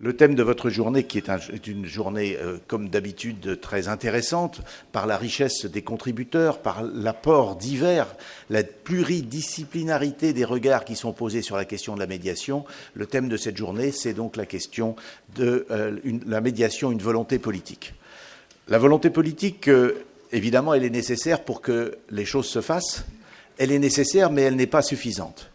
Le thème de votre journée, qui est une journée, comme d'habitude, très intéressante, par la richesse des contributeurs, par l'apport divers, la pluridisciplinarité des regards qui sont posés sur la question de la médiation, le thème de cette journée, c'est donc la question de la médiation, une volonté politique. La volonté politique, évidemment, elle est nécessaire pour que les choses se fassent. Elle est nécessaire, mais elle n'est pas suffisante.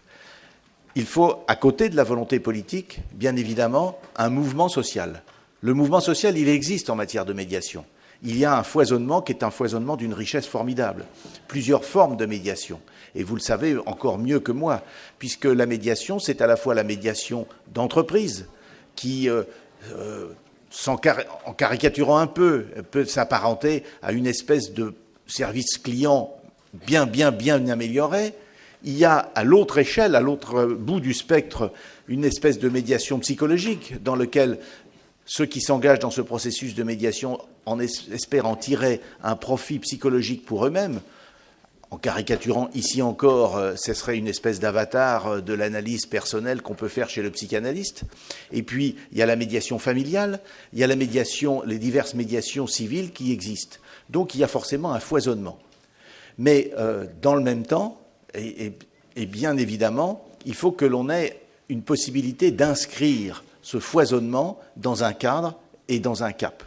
Il faut, à côté de la volonté politique, bien évidemment, un mouvement social. Le mouvement social, il existe en matière de médiation. Il y a un foisonnement qui est un foisonnement d'une richesse formidable. Plusieurs formes de médiation. Et vous le savez encore mieux que moi, puisque la médiation, c'est à la fois la médiation d'entreprise, qui, en caricaturant un peu, peut s'apparenter à une espèce de service client bien amélioré. Il y a à l'autre échelle, à l'autre bout du spectre, une espèce de médiation psychologique dans laquelle ceux qui s'engagent dans ce processus de médiation espèrent en tirer un profit psychologique pour eux-mêmes. En caricaturant ici encore, ce serait une espèce d'avatar de l'analyse personnelle qu'on peut faire chez le psychanalyste. Et puis, il y a la médiation familiale, il y a la médiation, les diverses médiations civiles qui existent. Donc, il y a forcément un foisonnement. Mais dans le même temps, et bien évidemment, il faut que l'on ait une possibilité d'inscrire ce foisonnement dans un cadre et dans un cap.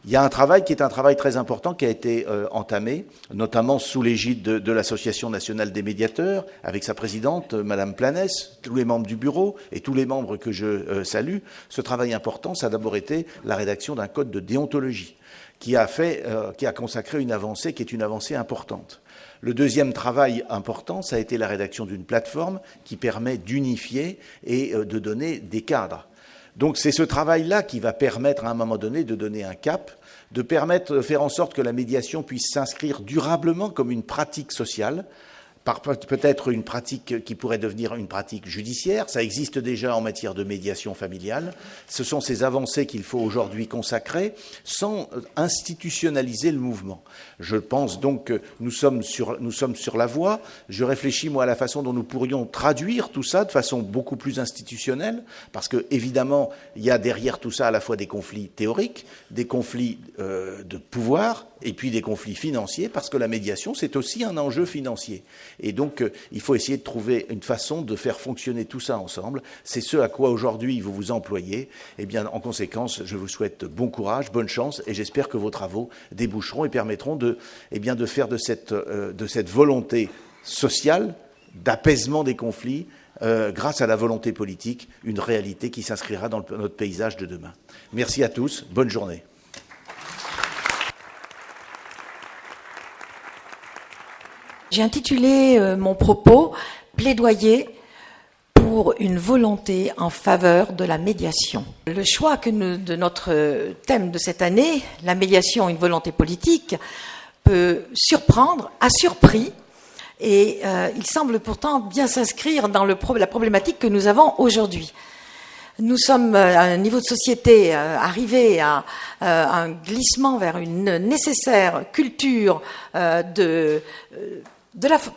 Il y a un travail qui est un travail très important qui a été entamé, notamment sous l'égide de l'Association nationale des médiateurs, avec sa présidente, Madame Planès, tous les membres du bureau et tous les membres que je salue. Ce travail important, ça a d'abord été la rédaction d'un code de déontologie qui a consacré une avancée qui est une avancée importante. Le deuxième travail important, ça a été la rédaction d'une plateforme qui permet d'unifier et de donner des cadres. Donc c'est ce travail-là qui va permettre à un moment donné de donner un cap, de permettre de faire en sorte que la médiation puisse s'inscrire durablement comme une pratique sociale, par peut-être une pratique qui pourrait devenir une pratique judiciaire. Ça existe déjà en matière de médiation familiale. Ce sont ces avancées qu'il faut aujourd'hui consacrer sans institutionnaliser le mouvement. Je pense donc que nous sommes sur la voie. Je réfléchis, moi, à la façon dont nous pourrions traduire tout ça de façon beaucoup plus institutionnelle, parce que, évidemment, il y a derrière tout ça à la fois des conflits théoriques, des conflits de pouvoir, et puis des conflits financiers, parce que la médiation, c'est aussi un enjeu financier. Et donc, il faut essayer de trouver une façon de faire fonctionner tout ça ensemble. C'est ce à quoi aujourd'hui vous vous employez. Eh bien, en conséquence, je vous souhaite bon courage, bonne chance, et j'espère que vos travaux déboucheront et permettront de faire de cette volonté sociale, d'apaisement des conflits, grâce à la volonté politique, une réalité qui s'inscrira dans notre paysage de demain. Merci à tous, bonne journée. J'ai intitulé mon propos « Plaidoyer pour une volonté en faveur de la médiation ». Le choix de notre thème de cette année, la médiation, une volonté politique, peut surprendre, a surpris, et il semble pourtant bien s'inscrire dans la problématique que nous avons aujourd'hui. Nous sommes à un niveau de société arrivés à un glissement vers une nécessaire culture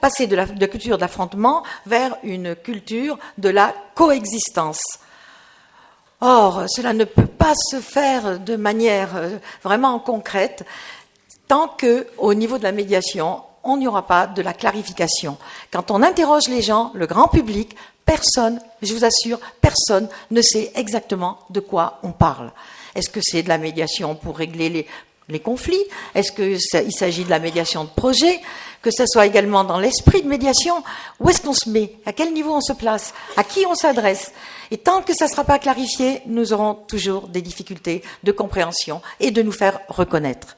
passer de la culture de l'affrontement vers une culture de la coexistence. Or, cela ne peut pas se faire de manière vraiment concrète tant qu'au niveau de la médiation, on n'y aura pas de la clarification. Quand on interroge les gens, le grand public, personne, je vous assure, personne ne sait exactement de quoi on parle. Est-ce que c'est de la médiation pour régler les conflits? Est-ce qu'il s'agit de la médiation de projet? Que ce soit également dans l'esprit de médiation? Où est-ce qu'on se met? À quel niveau on se place? À qui on s'adresse? Et tant que ça ne sera pas clarifié, nous aurons toujours des difficultés de compréhension et de nous faire reconnaître.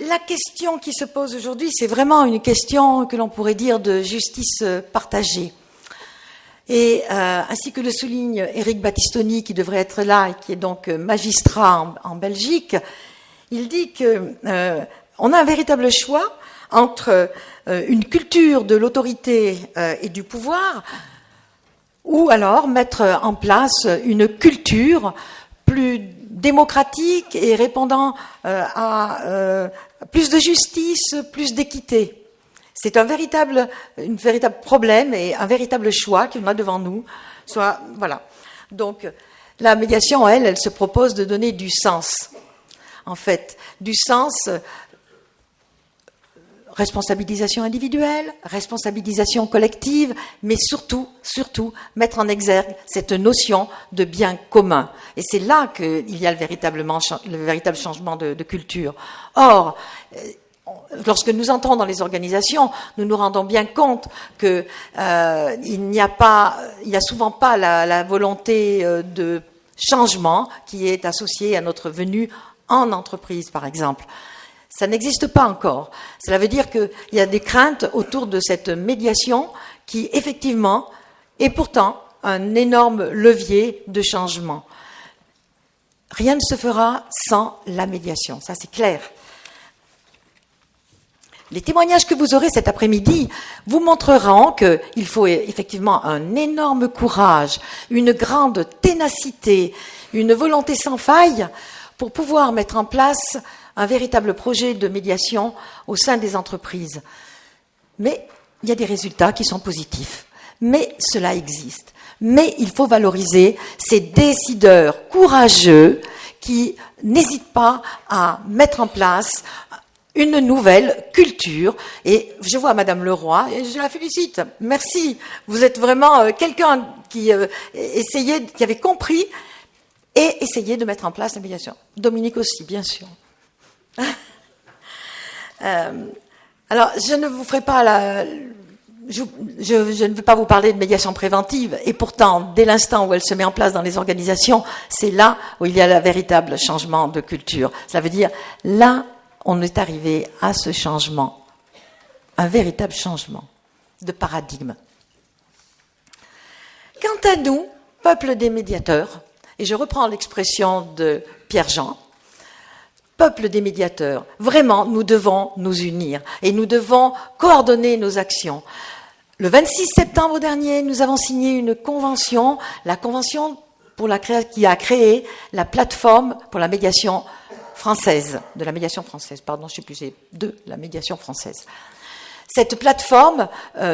La question qui se pose aujourd'hui, c'est vraiment une question que l'on pourrait dire de justice partagée. Et ainsi que le souligne Éric Battistoni, qui devrait être là et qui est donc magistrat en Belgique, il dit que on a un véritable choix entre une culture de l'autorité et du pouvoir, ou alors mettre en place une culture plus démocratique et répondant à plus de justice, plus d'équité. C'est un véritable problème et un véritable choix qu'on a devant nous Voilà. Donc, la médiation, elle se propose de donner du sens. En fait, du sens, responsabilisation individuelle, responsabilisation collective, mais surtout, mettre en exergue cette notion de bien commun. Et c'est là qu'il y a le véritable changement de culture. Or, lorsque nous entrons dans les organisations, nous nous rendons bien compte que il n'y a souvent pas la volonté de changement qui est associée à notre venue en entreprise, par exemple. Ça n'existe pas encore. Cela veut dire qu'il y a des craintes autour de cette médiation qui, effectivement, est pourtant un énorme levier de changement. Rien ne se fera sans la médiation, ça c'est clair. Les témoignages que vous aurez cet après-midi vous montreront qu'il faut effectivement un énorme courage, une grande ténacité, une volonté sans faille pour pouvoir mettre en place un véritable projet de médiation au sein des entreprises. Mais il y a des résultats qui sont positifs. Mais cela existe. Mais il faut valoriser ces décideurs courageux qui n'hésitent pas à mettre en place une nouvelle culture. Et je vois Madame Leroy et je la félicite. Merci. Vous êtes vraiment quelqu'un qui qui avait compris et essayé de mettre en place la médiation. Dominique aussi, bien sûr. Alors, je ne vous ferai pas je ne veux pas vous parler de médiation préventive, et pourtant, dès l'instant où elle se met en place dans les organisations, c'est là où il y a le véritable changement de culture. Ça veut dire, là, on est arrivé à ce changement, un véritable changement de paradigme. Quant à nous, peuple des médiateurs, et je reprends l'expression de Pierre Jean, peuple des médiateurs, vraiment, nous devons nous unir et nous devons coordonner nos actions. Le 26 septembre dernier, nous avons signé une convention, la convention qui a créé la plateforme pour la médiation française, de la médiation française, pardon, je ne sais plus, c'est de la médiation française. Cette plateforme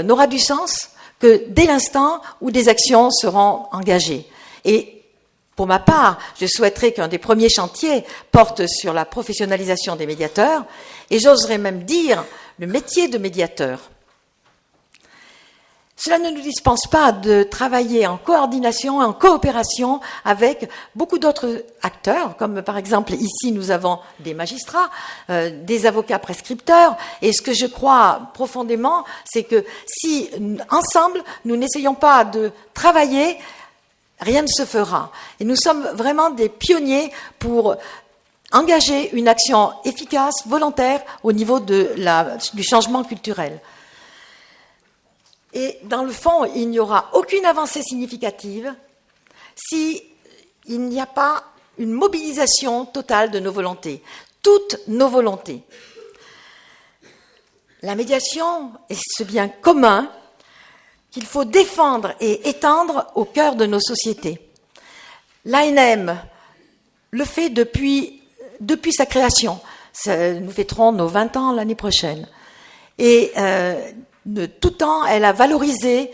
n'aura du sens que dès l'instant où des actions seront engagées. Et pour ma part, je souhaiterais qu'un des premiers chantiers porte sur la professionnalisation des médiateurs, et j'oserais même dire le métier de médiateur. Cela ne nous dispense pas de travailler en coordination, en coopération avec beaucoup d'autres acteurs, comme par exemple ici nous avons des magistrats, des avocats prescripteurs, et ce que je crois profondément, c'est que si ensemble nous n'essayons pas de travailler, rien ne se fera. Et nous sommes vraiment des pionniers pour engager une action efficace, volontaire, au niveau du changement culturel. Et dans le fond, il n'y aura aucune avancée significative s'il n'y a pas une mobilisation totale de nos volontés, toutes nos volontés. La médiation est ce bien commun qu'il faut défendre et étendre au cœur de nos sociétés. L'ANM le fait depuis sa création. Nous fêterons nos 20 ans l'année prochaine. Et de tout temps, elle a valorisé,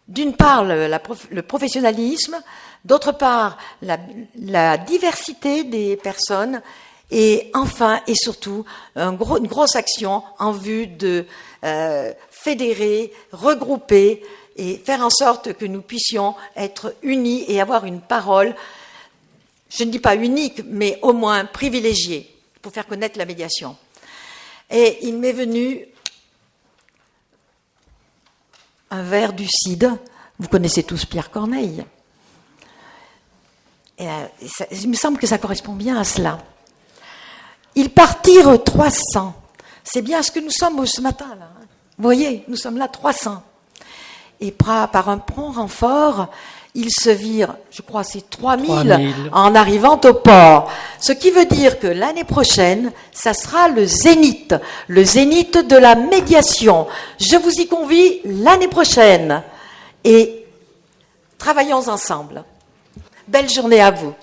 d'une part, le professionnalisme, d'autre part, la diversité des personnes, et enfin, et surtout, une grosse action en vue de fédérer, regrouper et faire en sorte que nous puissions être unis et avoir une parole, je ne dis pas unique, mais au moins privilégiée, pour faire connaître la médiation. Et il m'est venu un vers du Cid. Vous connaissez tous Pierre Corneille. Et il me semble que ça correspond bien à cela. Ils partirent 300. C'est bien ce que nous sommes ce matin, là. Vous voyez, nous sommes là 300. Et par un prompt renfort, ils se virent, je crois, c'est 3000 en arrivant au port. Ce qui veut dire que l'année prochaine, ça sera le zénith de la médiation. Je vous y convie l'année prochaine. Et travaillons ensemble. Belle journée à vous.